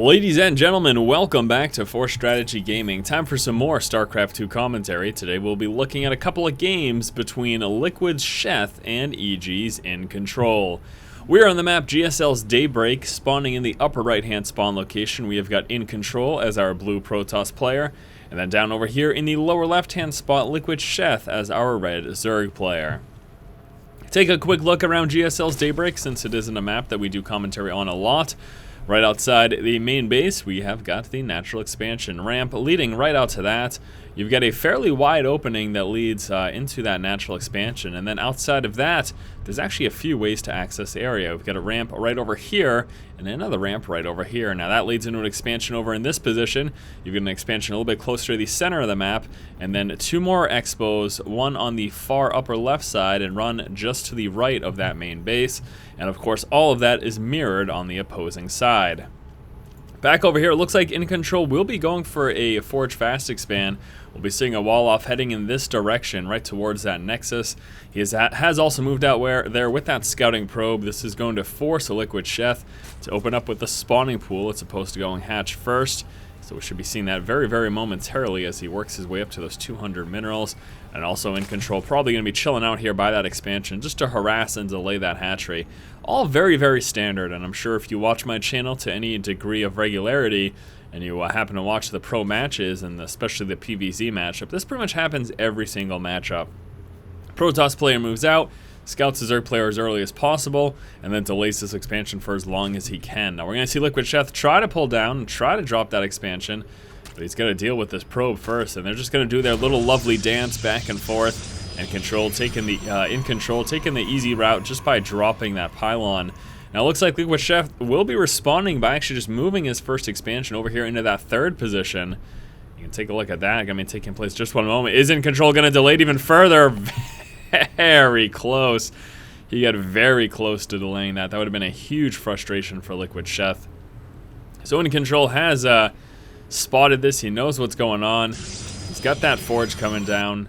Ladies and gentlemen, welcome back to Force Strategy Gaming. Time for some more StarCraft 2 commentary. Today we'll be looking at a couple of games between Liquid's Sheth and EG's iNcontroL. We're on the map GSL's Daybreak, spawning in the upper right-hand spawn location. We have got iNcontroL as our blue Protoss player, and then down over here in the lower left-hand spot, Liquid's Sheth as our red Zerg player. Take a quick look around GSL's Daybreak, since it isn't a map that we do commentary on a lot. Right outside the main base, we have got the natural expansion ramp leading right out to that. You've got a fairly wide opening that leads into that natural expansion, and then outside of that, there's actually a few ways to access the area. We've got a ramp right over here, and another ramp right over here. Now that leads into an expansion over in this position. You've got an expansion a little bit closer to the center of the map, and then two more expos, one on the far upper left side and run just to the right of that main base. And of course, all of that is mirrored on the opposing side. Back over here, it looks like iNcontroL will be going for a Forge Fast expand. We'll be seeing a wall off heading in this direction, right towards that Nexus. He has also moved out there with that scouting probe. This is going to force a Liquid Sheth to open up with the spawning pool. It's supposed to go and hatch first. So we should be seeing that very, very momentarily as he works his way up to those 200 minerals. And also iNcontroL probably going to be chilling out here by that expansion just to harass and delay that hatchery. All very, very standard, and I'm sure if you watch my channel to any degree of regularity and you happen to watch the pro matches and especially the PvZ matchup, this pretty much happens every single matchup. Protoss player moves out, scouts the Zerg player as early as possible, and then delays this expansion for as long as he can. Now we're going to see Liquid Sheth try to pull down and try to drop that expansion, but he's got to deal with this probe first, and they're just going to do their little lovely dance back and forth. And iNcontroL taking the easy route just by dropping that pylon. Now it looks like Liquid Sheth will be responding by actually just moving his first expansion over here into that third position. You can take a look at that. I mean, taking place just one moment. Is iNcontroL going to delay it even further? Very close. He got very close to delaying that. That would have been a huge frustration for Liquid Sheth. So iNcontroL has spotted this. He knows what's going on. He's got that forge coming down.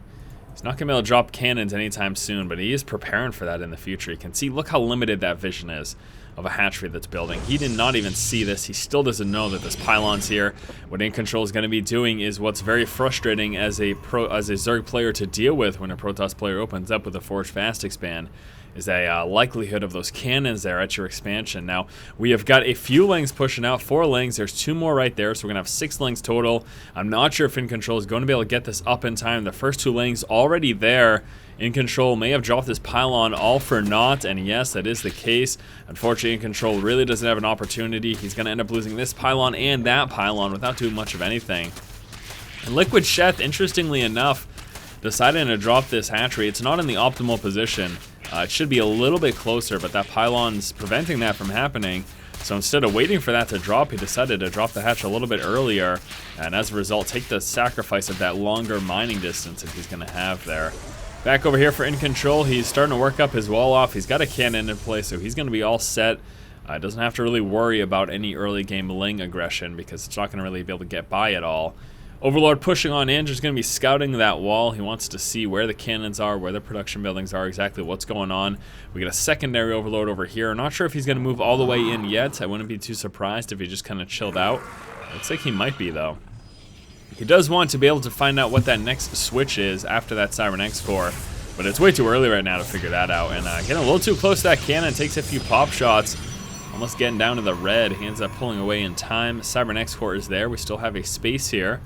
He's not going to be able to drop cannons anytime soon, but he is preparing for that in the future. You can see, look how limited that vision is of a hatchery that's building. He did not even see this. He still doesn't know that this pylon's here. What iNcontroL is going to be doing is what's very frustrating as a Zerg player to deal with when a Protoss player opens up with a Forge Fast expand, is a likelihood of those cannons there at your expansion. Now, we have got a few lings pushing out, 4 lings. There's 2 more right there, so we're going to have 6 lings total. I'm not sure if iNcontroL is going to be able to get this up in time. The first 2 lings already there. iNcontroL may have dropped this pylon all for naught, and yes, that is the case. Unfortunately, iNcontroL really doesn't have an opportunity. He's going to end up losing this pylon and that pylon without doing much of anything. And Liquid Sheth, interestingly enough, decided to drop this hatchery. It's not in the optimal position. It should be a little bit closer, but that pylon's preventing that from happening. So instead of waiting for that to drop, he decided to drop the hatch a little bit earlier, and as a result, take the sacrifice of that longer mining distance that he's going to have there. Back over here for iNcontroL, he's starting to work up his wall off. He's got a cannon in place, so he's going to be all set. Doesn't have to really worry about any early game ling aggression because it's not going to really be able to get by at all. Overlord pushing on in, just going to be scouting that wall. He wants to see where the cannons are, where the production buildings are, exactly what's going on. We got a secondary Overlord over here. I'm not sure if he's going to move all the way in yet. I wouldn't be too surprised if he just kind of chilled out. Looks like he might be, though. He does want to be able to find out what that next switch is after that Siren X core, but it's way too early right now to figure that out. And getting a little too close to that cannon, takes a few pop shots. Almost getting down to the red. He ends up pulling away in time. Siren X core is there. We still have a space here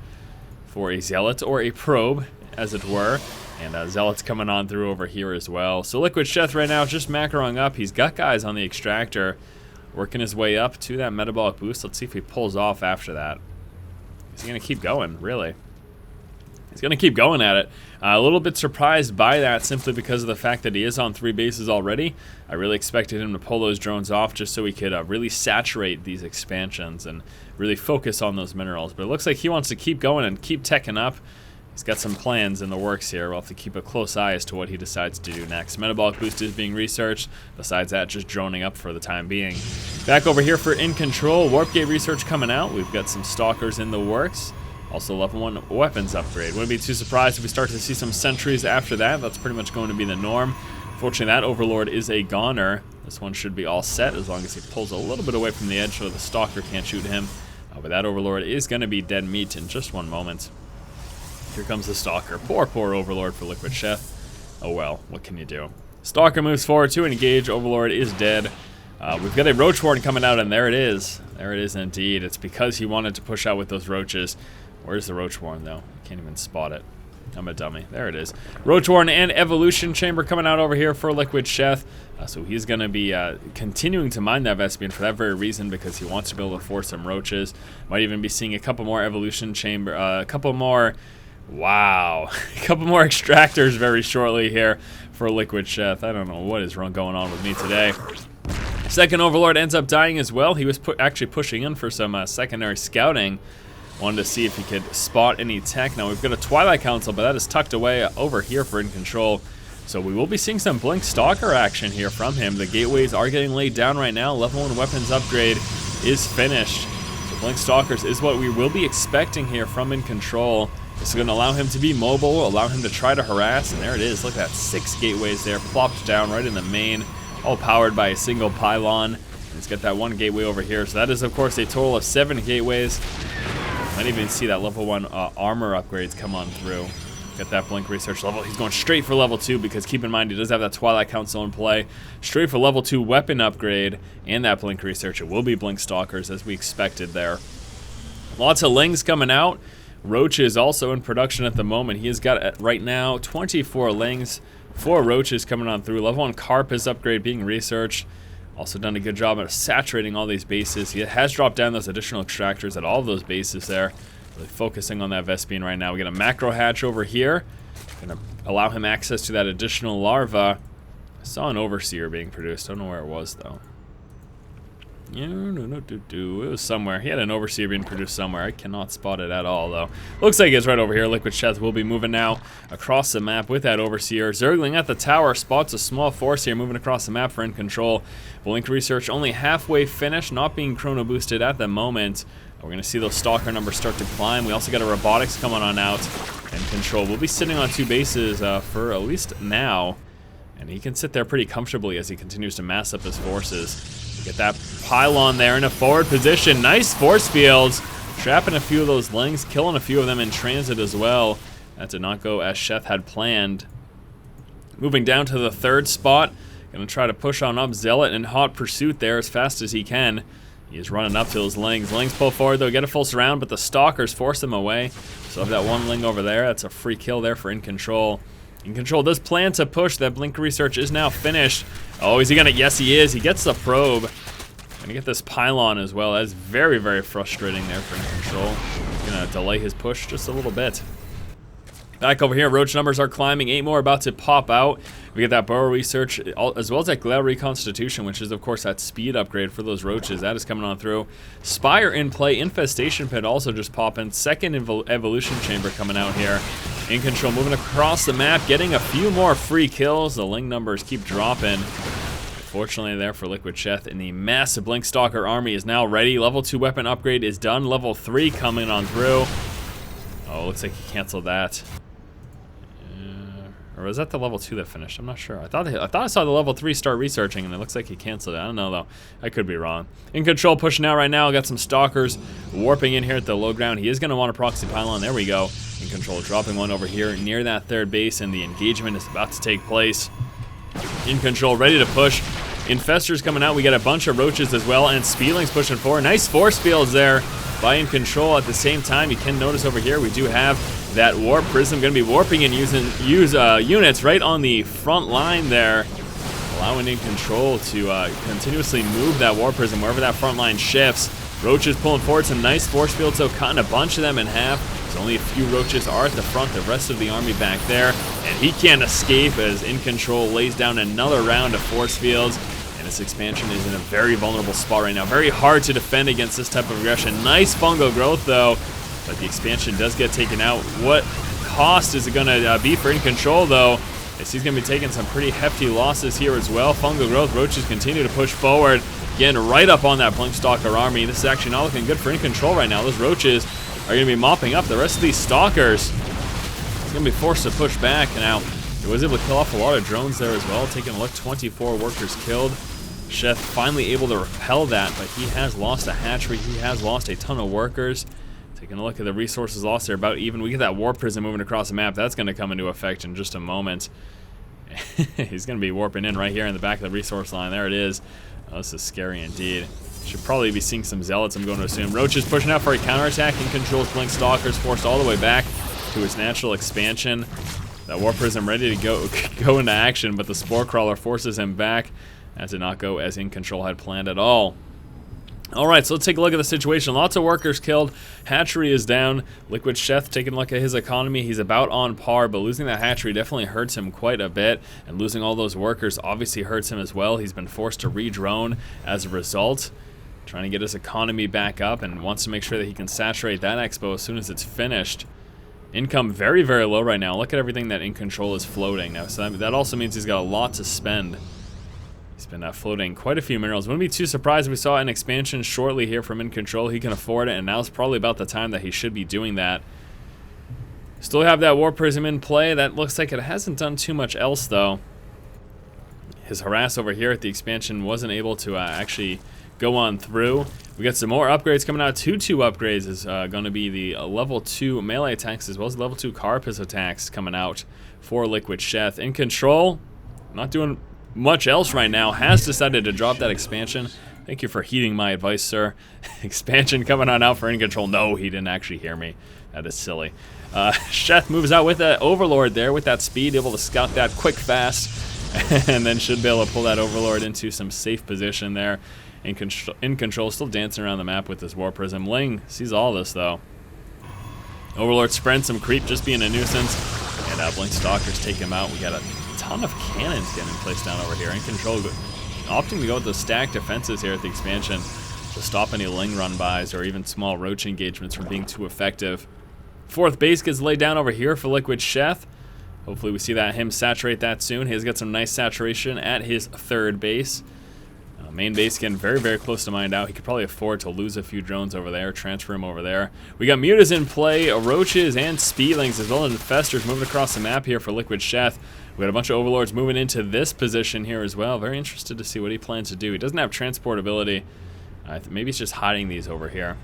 for a Zealot, or a probe, as it were. And Zealot's coming on through over here as well. So Liquid Sheth right now just macroing up. He's got guys on the extractor, working his way up to that metabolic boost. Let's see if he pulls off after that. Is he going to keep going, really? He's going to keep going at it. A little bit surprised by that simply because of the fact that he is on 3 bases already. I really expected him to pull those drones off just so he could really saturate these expansions and really focus on those minerals. But it looks like he wants to keep going and keep teching up. He's got some plans in the works here. We'll have to keep a close eye as to what he decides to do next. Metabolic boost is being researched. Besides that, just droning up for the time being. Back over here for iNcontroL. Warp Gate research coming out. We've got some stalkers in the works. Also, level 1 weapons upgrade. Wouldn't be too surprised if we start to see some sentries after that. That's pretty much going to be the norm. Fortunately, that Overlord is a goner. This one should be all set as long as he pulls a little bit away from the edge so the Stalker can't shoot him. But that Overlord is going to be dead meat in just one moment. Here comes the Stalker. Poor Overlord for Liquid Sheth. Oh well, what can you do? Stalker moves forward to engage. Overlord is dead. We've got a Roach Warden coming out, and there it is. There it is indeed. It's because he wanted to push out with those roaches. Where's the Roach Warden, though? Can't even spot it. I'm a dummy. There it is. Roach Warden and Evolution Chamber coming out over here for Liquid Sheth. So he's going to be continuing to mine that Vespian for that very reason, because he wants to be able to force some roaches. Might even be seeing a couple more Evolution Chamber, a couple more... Wow. A couple more extractors very shortly here for Liquid Sheth. I don't know what is going on with me today. Second Overlord ends up dying as well. He was actually pushing in for some secondary scouting. Wanted to see if he could spot any tech. Now we've got a Twilight Council, but that is tucked away over here for iNcontroL. So we will be seeing some Blink Stalker action here from him. The gateways are getting laid down right now. Level 1 weapons upgrade is finished. So Blink Stalkers is what we will be expecting here from iNcontroL. This is going to allow him to be mobile, allow him to try to harass, and there it is. Look at that, 6 gateways there, plopped down right in the main, all powered by a single pylon. He's got that 1 gateway over here, so that is, of course, a total of 7 gateways. You might even see that level 1 armor upgrades come on through. Got that Blink Research level. He's going straight for level 2 because, keep in mind, he does have that Twilight Council in play. Straight for level 2 weapon upgrade and that Blink Research. It will be Blink Stalkers, as we expected there. Lots of Lings coming out. Roach is also in production at the moment. He has got, right now, 24 Lings, 4 Roaches coming on through. Level 1 Carpus upgrade being researched. Also done a good job of saturating all these bases. He has dropped down those additional extractors at all of those bases there. Really focusing on that Vespian right now. We got a Macro Hatch over here. Gonna allow him access to that additional larva. I saw an Overseer being produced. Don't know where it was, though. Yeah, it was somewhere. He had an Overseer being produced somewhere. I cannot spot it at all, though. Looks like it's right over here. Liquid Sheth will be moving now across the map with that Overseer. Zergling at the tower spots a small force here moving across the map for iNcontroL. Blink Research only halfway finished, not being chrono boosted at the moment. We're going to see those Stalker numbers start to climb. We also got a Robotics coming on out. iNcontroL will be sitting on 2 bases for at least now. And he can sit there pretty comfortably as he continues to mass up his forces. Get that pylon there in a forward position. Nice force fields. Trapping a few of those Lings, killing a few of them in transit as well. That did not go as Sheth had planned. Moving down to the 3rd spot. Gonna try to push on up. Zealot in hot pursuit there as fast as he can. He is running up to those Lings. Lings pull forward though, get a full surround, but the Stalkers force them away. So have that 1 Ling over there. That's a free kill there for iNcontroL. iNcontroL does plan to push. That Blink Research is now finished. Oh, is he gonna? Yes, he is. He gets the probe. Gonna get this pylon as well. That's very, very frustrating there for iNcontroL. Gonna delay his push just a little bit. Back over here, Roach numbers are climbing. 8 more about to pop out. We get that Burrow Research, as well as that Glare Reconstitution, which is, of course, that speed upgrade for those Roaches. That is coming on through. Spire in play. Infestation Pit also just popping. 2nd Evolution Chamber coming out here. iNcontroL moving across the map, getting a few more free kills. The Ling numbers keep dropping. Fortunately there for Liquid Sheth, and the massive Blink Stalker army is now ready. Level 2 weapon upgrade is done. Level 3 coming on through. Oh, looks like he canceled that. Or was that the level 2 that finished? I'm not sure. I thought I saw the level 3 start researching, and it looks like he canceled it. I don't know, though. I could be wrong. iNcontroL pushing out right now. Got some Stalkers warping in here at the low ground. He is going to want a proxy pylon. There we go. iNcontroL dropping one over here near that 3rd base, and the engagement is about to take place. iNcontroL ready to push. Infestors coming out. We got a bunch of Roaches as well, and Speedlings pushing forward. Nice force fields there by iNcontroL. At the same time, you can notice over here we do have that Warp Prism going to be warping and use units right on the front line there, allowing iNcontroL to continuously move that Warp Prism wherever that front line shifts. Roaches pulling forward, some nice force fields, so cutting a bunch of them in half. There's only a few Roaches are at the front, the rest of the army back there, and he can't escape as iNcontroL lays down another round of force fields. And this expansion is in a very vulnerable spot right now. Very hard to defend against this type of aggression. Nice fungal growth though, but the expansion does get taken out. What cost is it going to be for iNcontroL though? As he's going to be taking some pretty hefty losses here as well. Fungal growth, Roaches continue to push forward. Again, right up on that Blink Stalker army. This is actually not looking good for iNcontroL right now. Those Roaches are going to be mopping up the rest of these Stalkers. He's going to be forced to push back. Now, he was able to kill off a lot of drones there as well. Taking a look, 24 workers killed. Sheth finally able to repel that, but he has lost a hatchery. He has lost a ton of workers. Taking a look at the resources lost, they're about even. We get that warp prism moving across the map. That's going to come into effect in just a moment. He's going to be warping in right here in the back of the resource line. There it is. Oh, this is scary indeed. Should probably be seeing some zealots, I'm going to assume. Roach is pushing out for a counterattack. iNcontrol's Blink Stalkers forced all the way back to his natural expansion. That Warp Prism ready to go into action, but the Spore Crawler forces him back. That did not go as iNcontrol had planned at all. Alright, so let's take a look at the situation. Lots of workers killed. Hatchery is down. Liquid Sheth taking a look at his economy. He's about on par, but losing that hatchery definitely hurts him quite a bit. And losing all those workers obviously hurts him as well. He's been forced to re-drone as a result. Trying to get his economy back up and wants to make sure that he can saturate that expo as soon as it's finished. Income very, very low right now. Look at everything that iNcontrol is floating now. So that also means he's got a lot to spend. He's been floating quite a few minerals. Wouldn't be too surprised if we saw an expansion shortly here from iNcontrol. He can afford it, and now's probably about the time that he should be doing that. Still have that Warp Prism in play. That looks like it hasn't done too much else, though. His harass over here at the expansion wasn't able to actually go on through. We got some more upgrades coming out. 2-2 upgrades is going to be the level 2 melee attacks as well as level 2 carapace attacks coming out for Liquid Sheth. iNcontrol, not doing much else right now, has decided to drop that expansion. Thank you for heeding my advice, sir. Expansion coming on out for iNcontrol. No, he didn't actually hear me. That is silly. Sheth moves out with that Overlord there with that speed, able to scout that quick, fast, and then should be able to pull that Overlord into some safe position there. iNcontrol still dancing around the map with this Warp Prism. Ling sees all this, though. Overlord spreading some creep, just being a nuisance. And Blink Stalkers take him out. We got a ton of cannons getting placed down over here. iNcontrol opting to go with the stacked defenses here at the expansion to stop any Ling run-bys or even small Roach engagements from being too effective. Fourth base gets laid down over here for Liquid Sheth. Hopefully we see him saturate that soon. He's got some nice saturation at his third base. Main base getting very, very close to mined out. He could probably afford to lose a few drones over there, transfer him over there. We got Mutas in play, Roaches and Speedlings, as well as Infestors moving across the map here for Liquid Sheth. We got a bunch of Overlords moving into this position here as well. Very interested to see what he plans to do. He doesn't have transportability. Maybe he's just hiding these over here.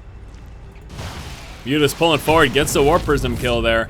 Mutas pulling forward, gets the Warp Prism kill there.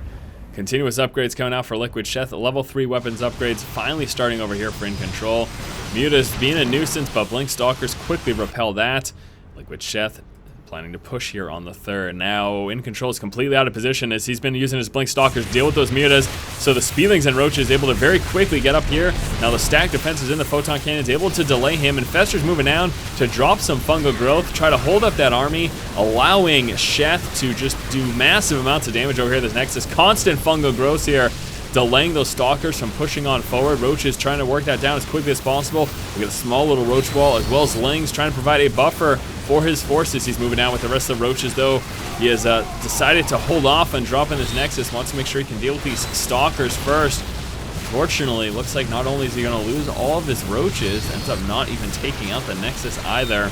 Continuous upgrades coming out for Liquid Sheth. Level 3 weapons upgrades finally starting over here for iNcontrol. Mutas being a nuisance, but Blink Stalkers quickly repel that. Liquid Sheth planning to push here on the third. Now iNcontrol is completely out of position as he's been using his Blink Stalkers to deal with those Mutas. So the Speedlings and Roaches able to very quickly get up here. Now the stacked defenses in the Photon Cannons able to delay him. Infestors moving down to drop some fungal growth, try to hold up that army, allowing Sheth to just do massive amounts of damage over here. This Nexus, constant fungal growth here, delaying those Stalkers from pushing on forward. Roaches trying to work that down as quickly as possible. We got a small little Roach wall as well as Lings trying to provide a buffer for his forces. He's moving down with the rest of the Roaches, though. He has decided to hold off on dropping this Nexus. Wants to make sure he can deal with these Stalkers first. Unfortunately, looks like not only is he going to lose all of his Roaches, ends up not even taking out the Nexus either.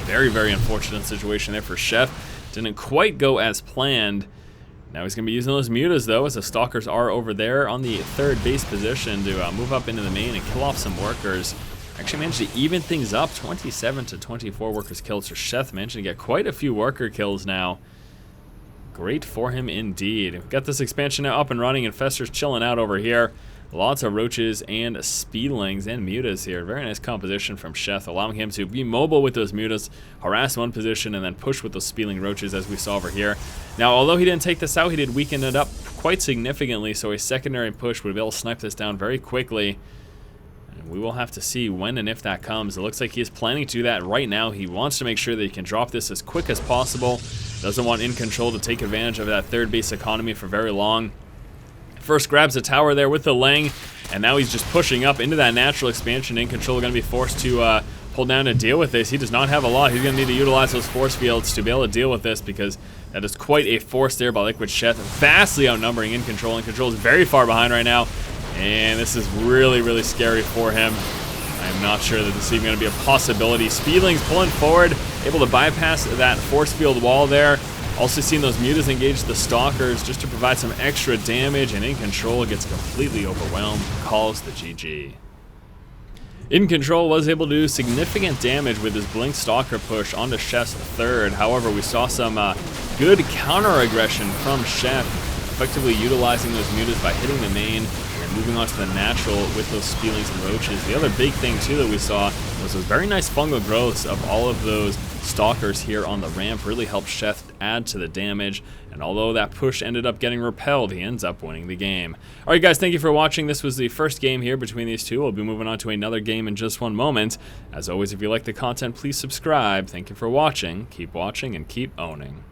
Very, very unfortunate situation there for Sheth. Didn't quite go as planned. Now he's going to be using those Mutas, though, as the Stalkers are over there on the third base position to move up into the main and kill off some workers. Actually managed to even things up, 27 to 24 workers killed. So Sheth managed to get quite a few worker kills now. Great for him indeed. We've got this expansion now up and running. Infestors chilling out over here. Lots of Roaches and Speedlings and Mutas here. Very nice composition from Sheth, allowing him to be mobile with those Mutas, harass one position, and then push with those Speedling Roaches as we saw over here. Now, although he didn't take this out, he did weaken it up quite significantly, so a secondary push would be able to snipe this down very quickly. And we will have to see when and if that comes. It looks like he is planning to do that right now. He wants to make sure that he can drop this as quick as possible. Doesn't want iNcontrol to take advantage of that third base economy for very long. First grabs the tower there with the Lang, and now he's just pushing up into that natural expansion. iNcontrol are going to be forced to pull down to deal with this. He does not have a lot. He's going to need to utilize those force fields to be able to deal with this, because that is quite a force there by Liquid Sheth, vastly outnumbering iNcontrol. iNcontrol is very far behind right now, and this is really, really scary for him. I'm not sure that this is even going to be a possibility. Speedlings pulling forward, able to bypass that force field wall there. Also seeing those Mutas engage the Stalkers just to provide some extra damage, and iNcontrol gets completely overwhelmed, calls the GG. iNcontroL was able to do significant damage with his Blink Stalker push onto Sheth's third. However, we saw some good counter-aggression from Sheth, effectively utilizing those mutas by hitting the main and moving on to the natural with those Speelings and Roaches. The other big thing, too, that we saw was those very nice fungal growths of all of those Stalkers here on the ramp. Really helped Sheth add to the damage, and although that push ended up getting repelled, he ends up winning the game. Alright guys, thank you for watching. This was the first game here between these two. We'll be moving on to another game in just one moment. As always, if you like the content, please subscribe. Thank you for watching. Keep watching and keep owning.